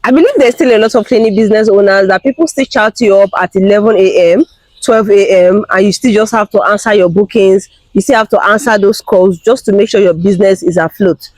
I believe there's still a lot of cleaning business owners that people still chat you up at 11 a.m., 12 a.m., and you still just have to answer your bookings. You still have to answer those calls just to make sure your business is afloat.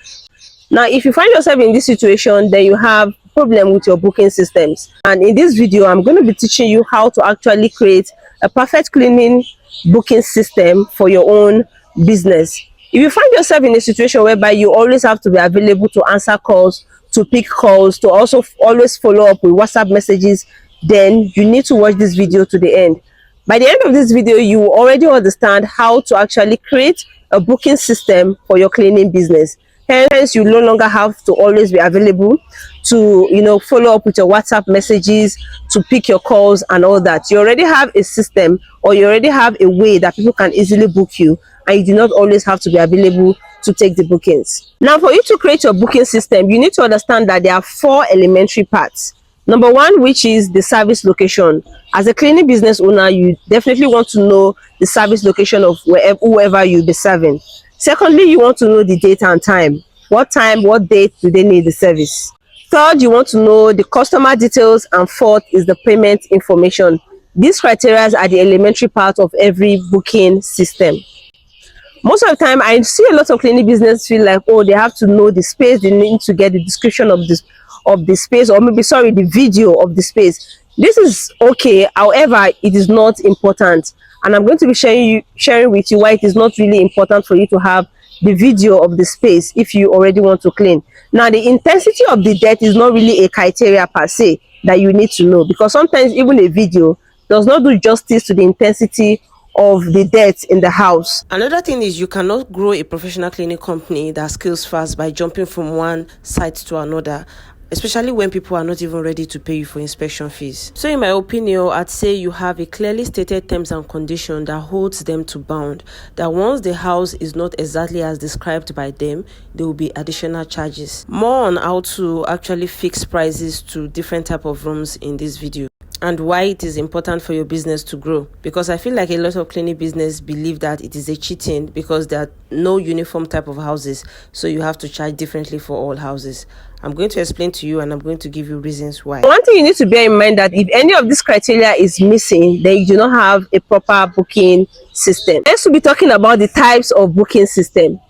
Now, if you find yourself in this situation, then you have problem with your booking systems. And in this video, I'm going to be teaching you how to actually create a perfect cleaning booking system for your own business. If you find yourself in a situation whereby you always have to be available to answer calls, to pick calls, to also always follow up with WhatsApp messages, then you need to watch this video to the end. By the end of this video, you will already understand how to actually create a booking system for your cleaning business. Hence, you no longer have to always be available to, follow up with your WhatsApp messages, to pick your calls and all that. You already have a system, or you already have a way that people can easily book you, and you do not always have to be available to take the bookings. Now, for you to create your booking system, you need to understand that there are 4 elementary parts. Number 1, which is the service location. As a cleaning business owner, you definitely want to know the service location of whoever you'll be serving. Secondly, you want to know the date and time. What time, what date do they need the service? Third, you want to know the customer details. And fourth is the payment information. These criteria are the elementary part of every booking system. Most of the time, I see a lot of cleaning business feel like, oh, they have to know the space, they need to get the description of the space, or maybe, sorry, the video of the space. This is okay, however, it is not important. And I'm going to be sharing with you why it is not really important for you to have the video of the space if you already want to clean. Now, the intensity of the dirt is not really a criteria per se that you need to know, because sometimes even a video does not do justice to the intensity of the dirt in the house. Another thing is, you cannot grow a professional cleaning company that scales fast by jumping from one site to another, especially when people are not even ready to pay you for inspection fees. So in my opinion, I'd say you have a clearly stated terms and condition that holds them to bound, that once the house is not exactly as described by them, there will be additional charges. More on how to actually fix prices to different type of rooms in this video, and why it is important for your business to grow. Because I feel like a lot of cleaning business believe that it is a cheating because there are no uniform type of houses, so you have to charge differently for all houses. I'm going to explain to you, and I'm going to give you reasons why. One thing you need to bear in mind that if any of these criteria is missing, then you do not have a proper booking system. Next, we'll be talking about the types of booking system.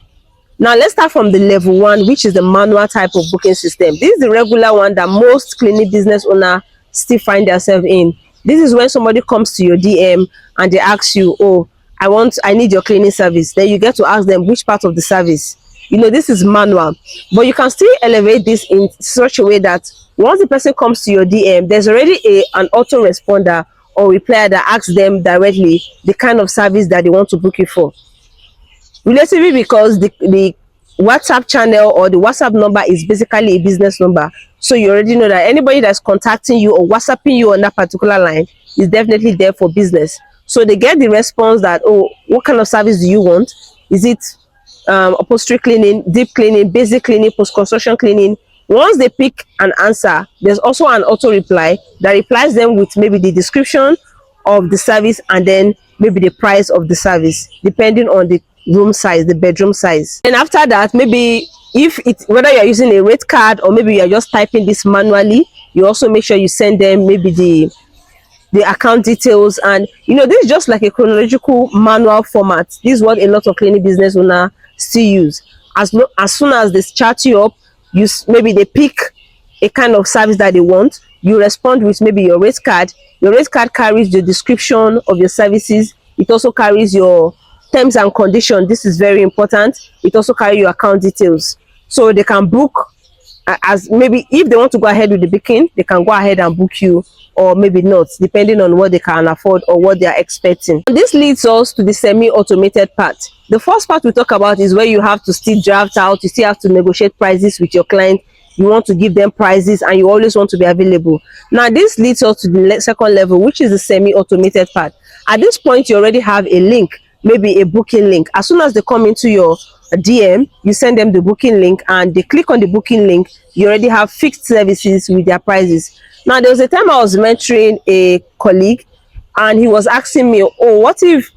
Now, let's start from the level 1, which is the manual type of booking system. This is the regular one that most cleaning business owners still find themselves in. This is when somebody comes to your DM and they ask you, oh, I need your cleaning service. Then you get to ask them which part of the service. This is manual, but you can still elevate this in such a way that once the person comes to your DM, there's already an autoresponder or replier that asks them directly the kind of service that they want to book you for. Relatively, because the WhatsApp channel or the WhatsApp number is basically a business number. So you already know that anybody that's contacting you or WhatsApping you on that particular line is definitely there for business. So they get the response that, oh, what kind of service do you want? Is it upholstery cleaning, deep cleaning, basic cleaning, post-construction cleaning? Once they pick an answer, there's also an auto reply that replies them with maybe the description of the service and then maybe the price of the service, depending on the room size, the bedroom size. And after that, maybe whether you're using a rate card or maybe you're just typing this manually, you also make sure you send them maybe the account details. And this is just like a chronological manual format. This is what a lot of cleaning business owners still use. As soon as they chat you up, maybe they pick a kind of service that they want, you respond with maybe your rate card. Your rate card carries the description of your services. It also carries your terms and conditions. This is very important. It also carries your account details, so they can book as maybe if they want to go ahead with the booking, they can go ahead and book you, or maybe not, depending on what they can afford or what they are expecting. This leads us to the semi-automated part. The first part we talk about is where you have to still draft out, you still have to negotiate prices with your client. You want to give them prices and you always want to be available. Now, this leads us to the second level, which is the semi-automated part. At this point, you already have a link, maybe a booking link. As soon as they come into your DM, you send them the booking link and they click on the booking link. You already have fixed services with their prices. Now, there was a time I was mentoring a colleague and he was asking me, oh, what if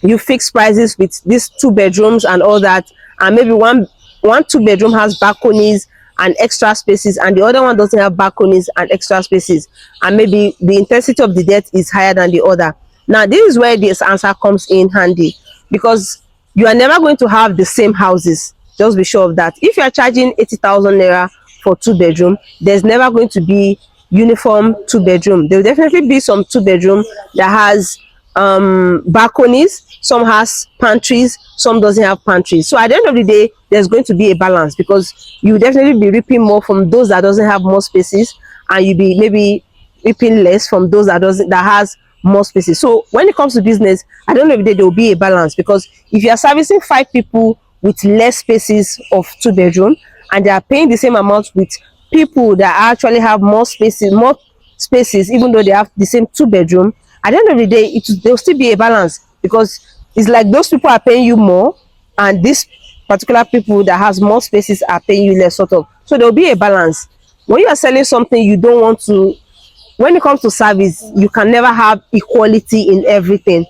you fix prices with these 2 bedrooms and all that, and maybe one 2-bedroom has balconies and extra spaces, and the other one doesn't have balconies and extra spaces, and maybe the intensity of the debt is higher than the other. Now this is where this answer comes in handy, because you are never going to have the same houses. Just be sure of that. If you are charging 80,000 naira for 2 bedroom, there's never going to be uniform 2 bedroom. There will definitely be some 2 bedroom that has balconies, some has pantries, some doesn't have pantries. So at the end of the day, there's going to be a balance, because you will definitely be reaping more from those that doesn't have more spaces, and you'll be maybe reaping less from those that has more spaces. So when it comes to business, at the end of the day, there will be a balance, because if you are servicing 5 people with less spaces of 2 bedroom, and they are paying the same amount with people that actually have more spaces, even though they have the same 2 bedroom, at the end of the day, there will still be a balance, because it's like those people are paying you more, and this particular people that has more spaces are paying you less, sort of. So there will be a balance. When you are selling something, you don't want to, when it comes to service, you can never have equality in everything.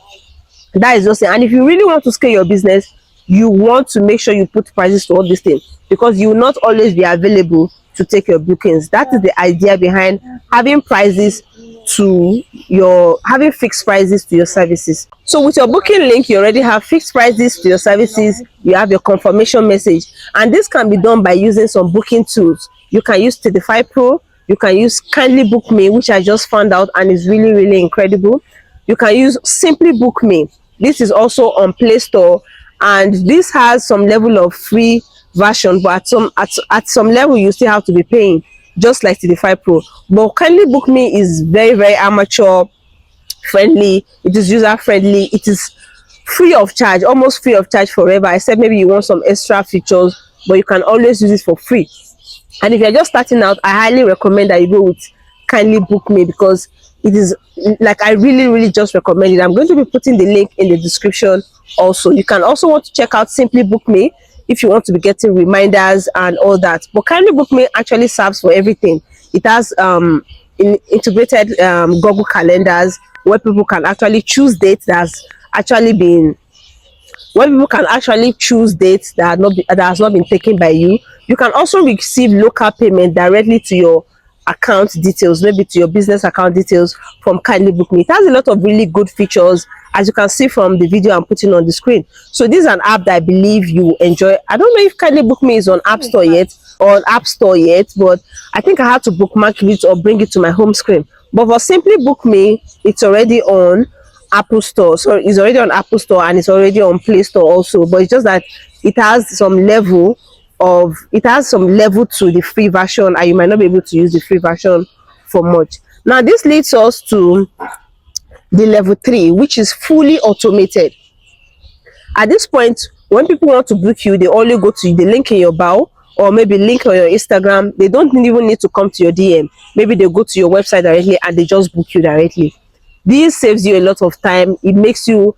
That is just it. And if you really want to scale your business, you want to make sure you put prices to all these things, because you will not always be available to take your bookings. That is the idea behind having prices to your having fixed prices to your services. So with your booking link, you already have fixed prices to your services. You have your confirmation message, and this can be done by using some booking tools. You can use 35 Pro, you can use Kindly Book Me, which I just found out and is really, really incredible. You can use Simply Book Me. This is also on Play Store, and this has some level of free version, but at some level you still have to be paying, just like 35 Pro. But Kindly Book Me is very, very amateur friendly. It is user friendly. It is free of charge, almost free of charge forever, except maybe you want some extra features, but you can always use it for free. And if you're just starting out, I highly recommend that you go with Kindly Book Me, because it is like, I really, really just recommend it. I'm going to be putting the link in the description also. You can also want to check out Simply Book Me if you want to be getting reminders and all that. But Kindly Book Me actually serves for everything. It has integrated Google calendars, where people can actually choose dates that's actually been when people can actually choose dates that has not been taken by you. You can also receive local payment directly to your account details, maybe to your business account details, from Kindly Book Me. It has a lot of really good features, as you can see from the video I'm putting on the screen. So this is an app that I believe you will enjoy. I don't know if Kindly Book Me is on App Store yet, but I think I have to bookmark it or bring it to my home screen. But for Simply Book Me, it's already on Apple Store. So it's already on Apple Store, and it's already on Play Store also. But it's just that it has some level to the free version, and you might not be able to use the free version for much. Now this leads us to the level 3, which is fully automated. At this point, when people want to book you, they only go to the link in your bio, or maybe link on your Instagram. They don't even need to come to your DM. Maybe they go to your website directly and they just book you directly. This saves you a lot of time. It makes you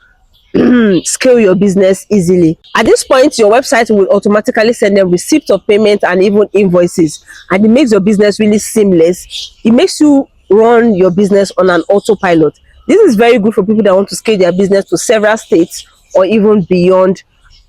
scale your business easily. At this point, your website will automatically send them receipts of payment and even invoices, and it makes your business really seamless. It makes you run your business on an autopilot. This is very good for people that want to scale their business to several states, or even beyond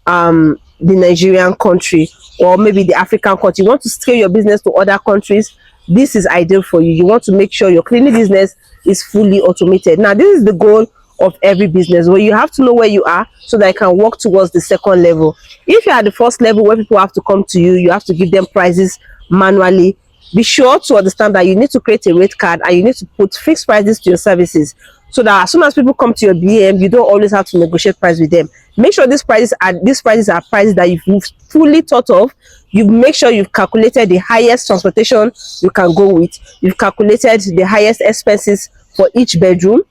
the Nigerian country, or maybe the African country. You want to scale your business to other countries, this is ideal for you. You want to make sure your cleaning business is fully automated. Now this is the goal of every business, where you have to know where you are so that you can work towards the second level. If you're at the first level, where people have to come to you, you have to give them prices manually. Be sure to understand that you need to create a rate card, and you need to put fixed prices to your services, so that as soon as people come to your DM, you don't always have to negotiate price with them. Make sure these prices are prices that you've fully thought of. You make sure you've calculated the highest transportation you can go with. You've calculated the highest expenses for each bedroom,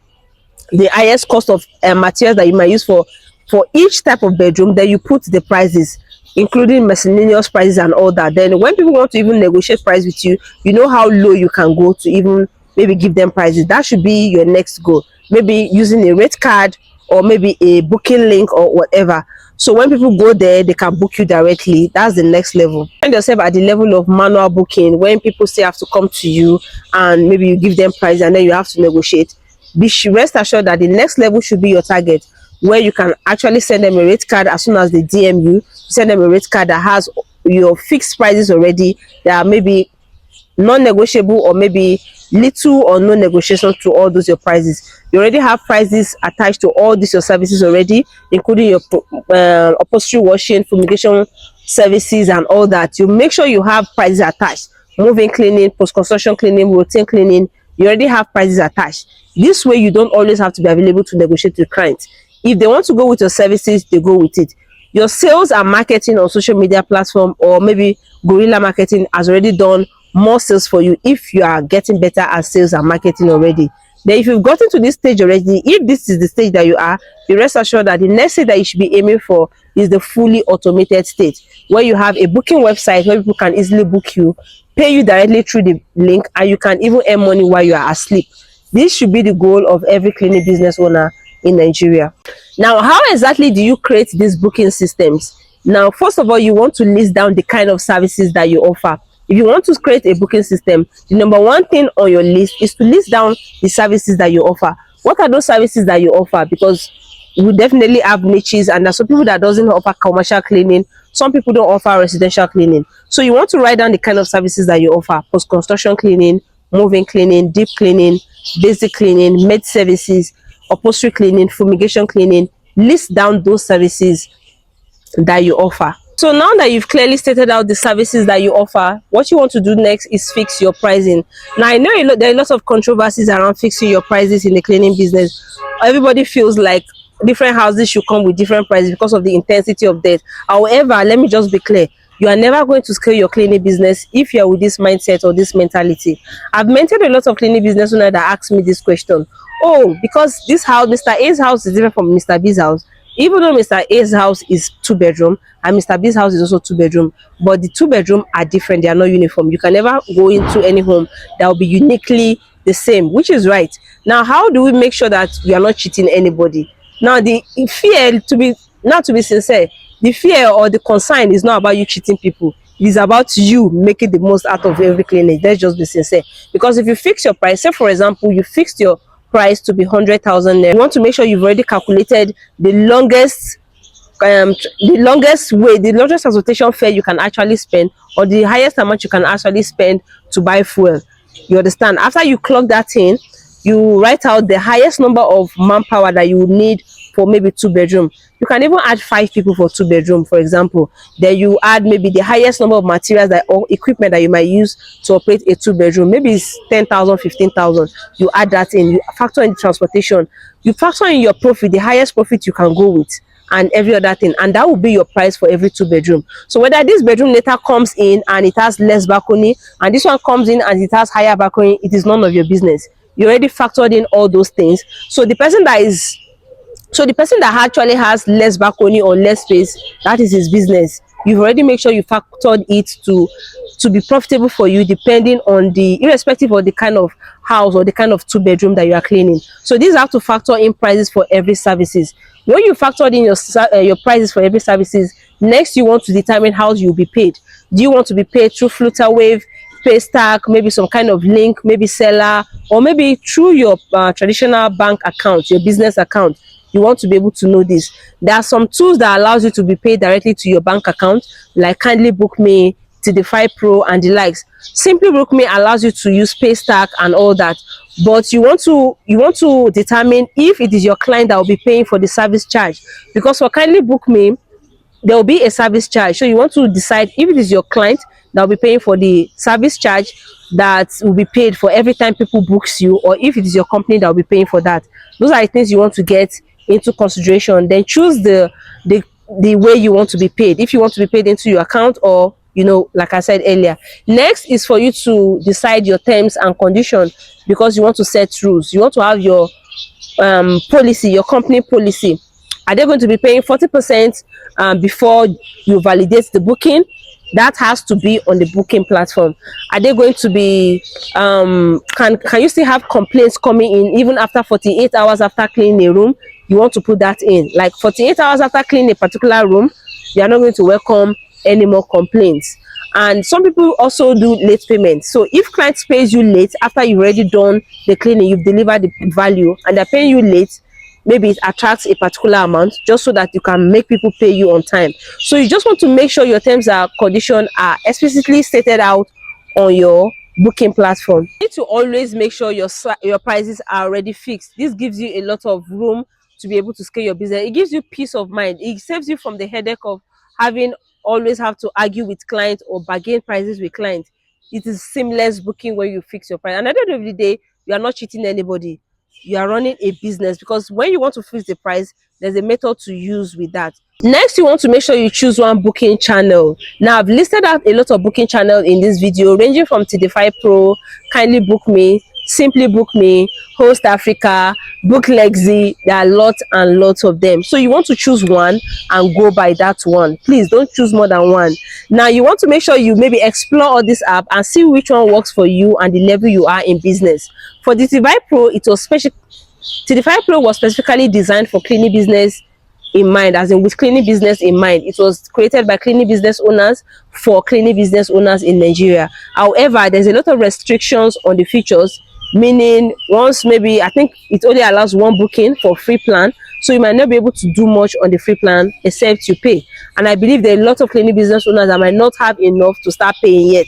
the highest cost of materials that you might use for each type of bedroom. Then you put the prices, including miscellaneous prices and all that. Then when people want to even negotiate price with you, you know how low you can go to even maybe give them prices. That should be your next goal. Maybe using a rate card, or maybe a booking link, or whatever. So when people go there, they can book you directly. That's the next level. Find yourself at the level of manual booking, when people still have to come to you, and maybe you give them price and then you have to negotiate. Rest assured that the next level should be your target, where you can actually send them a rate card as soon as they DM you. Send them a rate card that has your fixed prices already. There are maybe non-negotiable or maybe little or no negotiation to all those your prices. You already have prices attached to all these your services already, including your upholstery, washing, fumigation services and all that. You make sure you have prices attached. Moving cleaning, post-construction cleaning, routine cleaning, you already have prices attached. This way you don't always have to be available to negotiate with clients. If they want to go with your services, they go with it. Your sales and marketing on social media platform or maybe guerrilla marketing has already done more sales for you if you are getting better at sales and marketing already. Then if you've gotten to this stage already, if this is the stage that you are, be rest assured that the next stage that you should be aiming for is the fully automated stage, where you have a booking website where people can easily book you, pay you directly through the link, and you can even earn money while you are asleep. This should be the goal of every cleaning business owner in Nigeria. Now, how exactly do you create these booking systems? Now, first of all, you want to list down the kind of services that you offer. If you want to create a booking system, the number one thing on your list is to list down the services that you offer. What are those services that you offer? Because we definitely have niches, and there's some people that doesn't offer commercial cleaning. Some people don't offer residential cleaning. So you want to write down the kind of services that you offer: post-construction cleaning, moving cleaning, deep cleaning, basic cleaning, med services, upholstery cleaning, fumigation cleaning. List down those services that you offer. So now that you've clearly stated out the services that you offer, what you want to do next is fix your pricing. Now, I know there are lots of controversies around fixing your prices in the cleaning business. Everybody feels like different houses should come with different prices because of the intensity of debt. However, let me just be clear. You are never going to scale your cleaning business if you are with this mindset or this mentality. I've mentored a lot of cleaning business owners that ask me this question. Oh, because this house, Mr. A's house is different from Mr. B's house. Even though Mr. A's house is 2 bedroom and Mr. B's house is also 2 bedroom, but the 2 bedroom are different, they are not uniform. You can never go into any home that will be uniquely the same, which is right. Now, how do we make sure that we are not cheating anybody? Now, the fear, to be sincere, the fear or the concern is not about you cheating people. It is about you making the most out of every clinic. Let's just be sincere. Because if you fix your price, say for example, you fixed your price to be 100,000 naira, you want to make sure you've already calculated the longest way, the longest transportation fare you can actually spend, or the highest amount you can actually spend to buy fuel. You understand? After you clock that in, you write out the highest number of manpower that you would need for maybe 2 bedroom. You can even add 5 people for 2 bedroom, for example. Then you add maybe the highest number of materials that or equipment that you might use to operate a 2 bedroom. Maybe it's 10,000, 15,000. You add that in. You factor in the transportation. You factor in your profit, the highest profit you can go with, and every other thing, and that will be your price for every 2 bedroom. So whether this bedroom later comes in and it has less balcony, and this one comes in and it has higher balcony, it is none of your business. You already factored in all those things. So the person that actually has less balcony or less space, that is his business. You've already made sure you factored it to be profitable for you, depending on the, irrespective of the kind of house or the kind of 2 bedroom that you are cleaning. So these have to factor in prices for every services. When you factored in your prices for every services, next you want to determine how you'll be paid. Do you want to be paid through FlutterWave, Paystack, maybe some kind of link, maybe seller, or maybe through your traditional bank account, your business account? You want to be able to know this. There are some tools that allows you to be paid directly to your bank account, like Kindly Book Me, Tidify Pro, and the likes. Simply Book Me allows you to use Paystack and all that. But you want to determine if it is your client that will be paying for the service charge, because for Kindly Book Me, there will be a service charge. So you want to decide if it is your client that will be paying for the service charge that will be paid for every time people books you, or if it is your company that will be paying for that. Those are the things you want to get into consideration. Then choose the way you want to be paid. If you want to be paid into your account, or like I said earlier. Next is for you to decide your terms and conditions, because you want to set rules. You want to have your policy, your company policy. Are they going to be paying 40% before you validate the booking? That has to be on the booking platform. Are they going to be can you still have complaints coming in even after 48 hours after cleaning a room? You want to put that in, like 48 hours after cleaning a particular room, you are not going to welcome any more complaints. And some people also do late payment. So if clients pays you late after you've already done the cleaning, you've delivered the value, and they're paying you late, maybe it attracts a particular amount just so that you can make people pay you on time. So you just want to make sure your terms and conditions are explicitly stated out on your booking platform. You need to always make sure your prices are already fixed. This gives you a lot of room to be able to scale your business. It gives you peace of mind. It saves you from the headache of having always have to argue with clients or bargain prices with clients. It is seamless booking when you fix your price. And at the end of the day, you are not cheating anybody. You are running a business, because when you want to fix the price, there's a method to use with that. Next, you want to make sure you choose one booking channel. Now, I've listed out a lot of booking channels in this video, ranging from Tidify Pro, Kindly Book Me, Simply Book Me, Host Africa, Book Lexi. There are lots and lots of them. So you want to choose one and go by that one. Please don't choose more than one. Now, you want to make sure you maybe explore all this app and see which one works for you and the level you are in business. For the Tidify Pro, Tidify Pro was specifically designed for cleaning business in mind, as in with cleaning business in mind. It was created by cleaning business owners for cleaning business owners in Nigeria. However, there's a lot of restrictions on the features, meaning once maybe I think it only allows one booking for free plan, so you might not be able to do much on the free plan except you pay. And I believe there are a lot of cleaning business owners that might not have enough to start paying yet,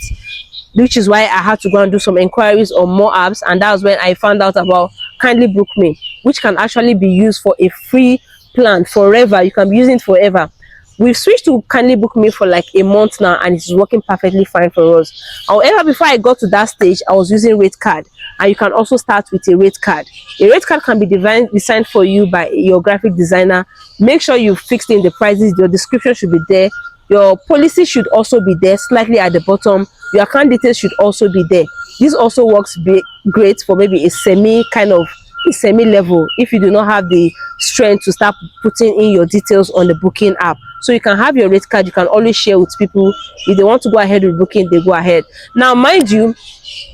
which is why I had to go and do some inquiries on more apps, and that was when I found out about Kindly Book Me, which can actually be used for a free plan forever. You can be using it forever. We've switched to Kindly Book Me for like a month now, and it's working perfectly fine for us. However, before I got to that stage, I was using rate card, and you can also start with a rate card. A rate card can be designed for you by your graphic designer. Make sure you fixed in the prices. Your description should be there. Your policy should also be there, slightly at the bottom. Your account details should also be there. This also works great for maybe a semi level, if you do not have the strength to start putting in your details on the booking app. So you can have your rate card. You can always share with people. If they want to go ahead with booking, they go ahead. Now, mind you,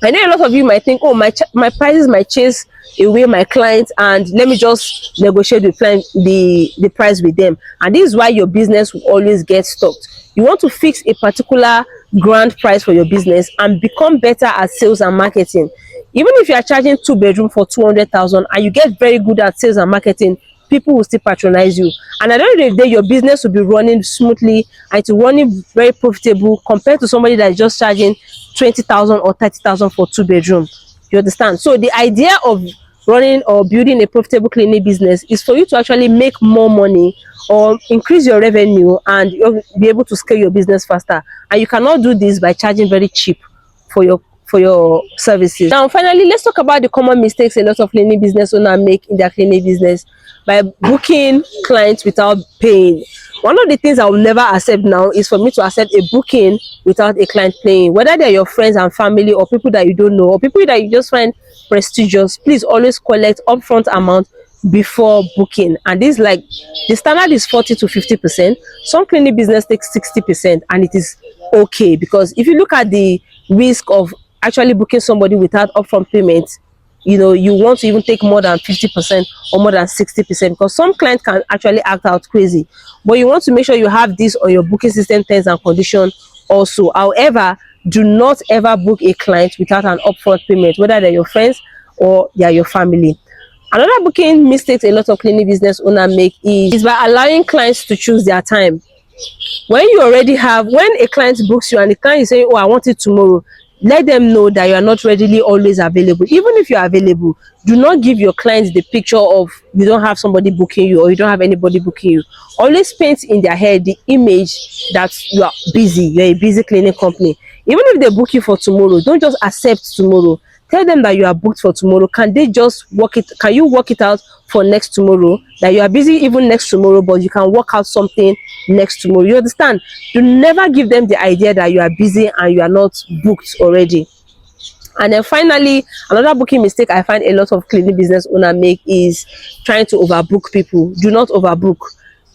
I know a lot of you might think, oh, my prices might chase away my clients, and let me just negotiate with the price with them. And this is why your business will always get stuck. You want to fix a particular grand price for your business and become better at sales and marketing. Even if you are charging 2 bedroom for 200,000 and you get very good at sales and marketing, people will still patronize you. And at the end of the day, your business will be running smoothly and it's running very profitable compared to somebody that is just charging 20,000 or 30,000 for 2 bedroom. You understand? So the idea of running or building a profitable cleaning business is for you to actually make more money or increase your revenue, and you'll be able to scale your business faster. And you cannot do this by charging very cheap for your services. Now, finally, let's talk about the common mistakes a lot of cleaning business owners make in their cleaning business by booking clients without paying. One of the things I will never accept now is for me to accept a booking without a client paying. Whether they're your friends and family or people that you don't know or people that you just find prestigious, please always collect upfront amount before booking. And this, like, the standard is 40 to 50%. Some cleaning business takes 60%, and it is okay, because if you look at the risk of actually booking somebody without upfront payment, you know, you want to even take more than 50% or more than 60%, because some clients can actually act out crazy. But you want to make sure you have this on your booking system terms and conditions also. However, do not ever book a client without an upfront payment, whether they're your friends or they're your family. Another booking mistakes a lot of cleaning business owners make is by allowing clients to choose their time. When a client books you and the client is saying, oh, I want it tomorrow, let them know that you are not readily always available. Even if you are available, do not give your clients the picture of you don't have somebody booking you or you don't have anybody booking you. Always paint in their head the image that you are busy, you're a busy cleaning company. Even if they book you for tomorrow, don't just accept tomorrow. Tell them that you are booked for tomorrow. Can you work it out for next tomorrow? That you are busy even next tomorrow, but you can work out something next tomorrow. You understand? You never give them the idea that you are busy and you are not booked already. And then finally, another booking mistake I find a lot of cleaning business owners make is trying to overbook people. Do not overbook.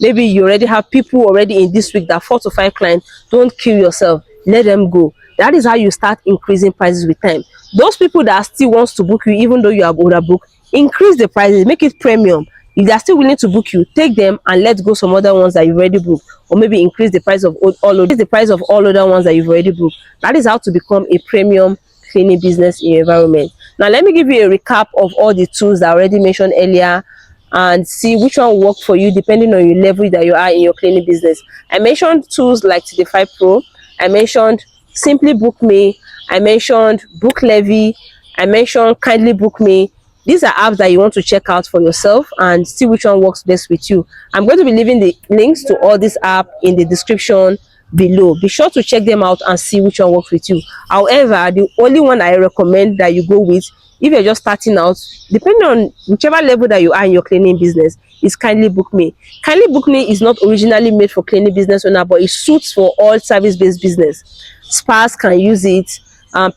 Maybe you already have people already in this week that 4 to 5 clients. Don't kill yourself. Let them go. That is how you start increasing prices with time. Those people that still wants to book you, even though you have overbooked, increase the prices, make it premium. If they are still willing to book you, take them and let go some other ones that you've already booked, or maybe increase the price of all other ones that you've already booked. That is how to become a premium cleaning business in your environment. Now, let me give you a recap of all the tools that I already mentioned earlier and see which one will work for you depending on your level that you are in your cleaning business. I mentioned tools like Tidify Pro, I mentioned Simply Book Me, I mentioned Book Levy, I mentioned Kindly Book Me. These are apps that you want to check out for yourself and see which one works best with you. I'm going to be leaving the links to all these apps in the description below. Be sure to check them out and see which one works with you. However, the only one I recommend that you go with if you're just starting out, depending on whichever level that you are in your cleaning business, is Kindly Book Me. Kindly Book Me is not originally made for cleaning business owner, but it suits for all service-based business. Spas can use it,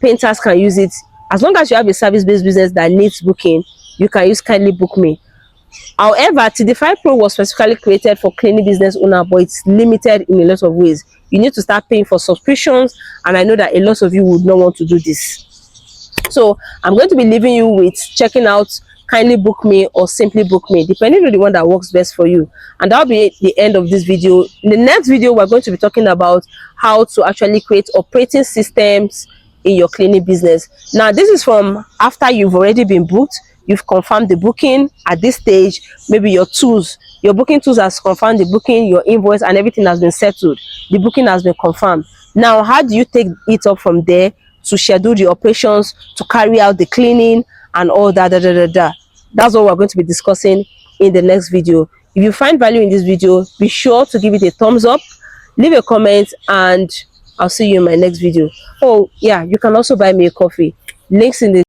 painters can use it. As long as you have a service-based business that needs booking, you can use Kindly Book Me. However, TD5 Pro was specifically created for cleaning business owner, but it's limited in a lot of ways. You need to start paying for subscriptions, and I know that a lot of you would not want to do this. So I'm going to be leaving you with checking out Kindly Book Me or Simply Book Me, depending on the one that works best for you. And that'll be the end of this video. In the next video, we're going to be talking about how to actually create operating systems in your cleaning business. Now, this is from after you've already been booked. You've confirmed the booking. At this stage, maybe your booking tools has confirmed the booking, your invoice and everything has been settled. The booking has been confirmed. Now, how do you take it up from there to schedule the operations, to carry out the cleaning and all that? That's what we're going to be discussing in the next video. If you find value in this video, be sure to give it a thumbs up, leave a comment, and I'll see you in my next video. Oh yeah, you can also buy me a coffee. Links in the